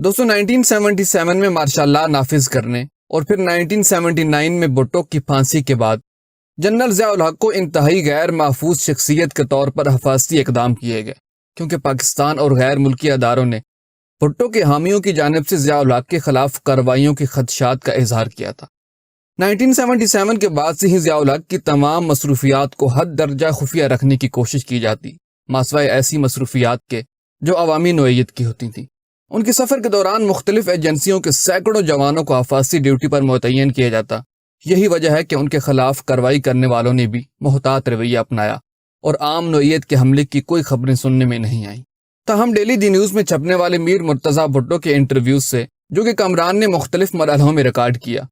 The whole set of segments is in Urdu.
دوستو 1977 میں مارشل لا نافذ کرنے اور پھر 1979 میں بھٹو کی پھانسی کے بعد جنرل ضیاء الحق کو انتہائی غیر محفوظ شخصیت کے طور پر حفاظتی اقدام کیے گئے، کیونکہ پاکستان اور غیر ملکی اداروں نے بھٹو کے حامیوں کی جانب سے ضیاء الحق کے خلاف کارروائیوں کے خدشات کا اظہار کیا تھا۔ 1977 کے بعد سے ہی ضیاء الحق کی تمام مصروفیات کو حد درجہ خفیہ رکھنے کی کوشش کی جاتی، ماسوائے ایسی مصروفیات کے جو عوامی نوعیت کی ہوتی تھیں۔ ان کے سفر کے دوران مختلف ایجنسیوں کے سینکڑوں جوانوں کو حفاظتی ڈیوٹی پر متعین کیا جاتا۔ یہی وجہ ہے کہ ان کے خلاف کارروائی کرنے والوں نے بھی محتاط رویہ اپنایا اور عام نوعیت کے حملے کی کوئی خبریں سننے میں نہیں آئیں۔ تاہم ڈیلی دی نیوز میں چھپنے والے میر مرتضیٰ بھٹو کے انٹرویوز سے، جو کہ کامران نے مختلف مرحلوں میں ریکارڈ کیا،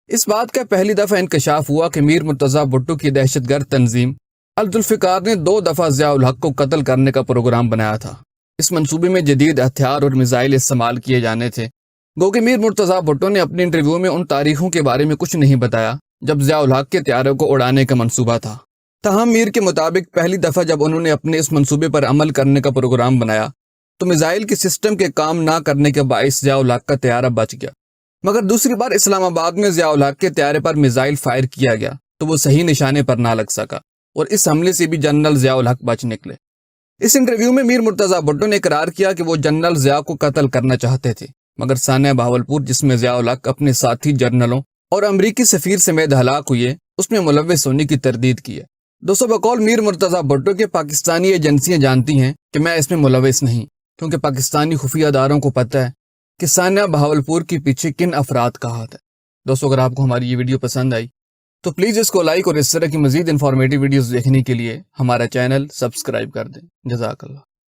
اس بات کا پہلی دفعہ انکشاف ہوا کہ میر مرتضیٰ بھٹو کی دہشت گرد تنظیم الذوالفقار نے 2 دفعہ ضیاء الحق کو قتل کرنے کا پروگرام بنایا تھا۔ اس منصوبے میں جدید ہتھیار اور میزائل استعمال کیے جانے تھے، گو کہ میر مرتضیٰ بھٹو نے اپنے انٹرویو میں ان تاریخوں کے بارے میں کچھ نہیں بتایا جب ضیاء الحق کے طیارے کو اڑانے کا منصوبہ تھا۔ تاہم میر کے مطابق پہلی دفعہ جب انہوں نے اپنے اس منصوبے پر عمل کرنے کا پروگرام بنایا تو میزائل کے سسٹم کے کام نہ کرنے کے باعث ضیاء الحق کا طیارہ بچ گیا، مگر دوسری بار اسلام آباد میں ضیاء الحق کے طیارے پر میزائل فائر کیا گیا تو وہ صحیح نشانے پر نہ لگ سکا اور اس حملے سے بھی جنرل ضیاء الحق بچ نکلے۔ اس انٹرویو میں میر مرتضیٰ بھٹو نے اقرار کیا کہ وہ جنرل ضیاء کو قتل کرنا چاہتے تھے، مگر سانحہ بہاولپور جس میں ضیاء الحق اپنے ساتھی جنرلوں اور امریکی سفیر سمیت ہلاک ہوئے، اس میں ملوث ہونے کی تردید کی ہے۔ دوستو، بقول میر مرتضیٰ بھٹو کے پاکستانی ایجنسیاں جانتی ہیں کہ میں اس میں ملوث نہیں، کیونکہ پاکستانی خفیہ اداروں کو پتہ ہے کہ سانحہ بہاولپور کے پیچھے کن افراد کا ہاتھ ہے۔ دوستو، اگر آپ کو ہماری یہ ویڈیو پسند آئی تو پلیز اس کو لائک اور اس طرح کی مزید انفارمیٹیو ویڈیوز دیکھنے کے لیے ہمارا چینل سبسکرائب کر دیں۔ جزاک اللہ۔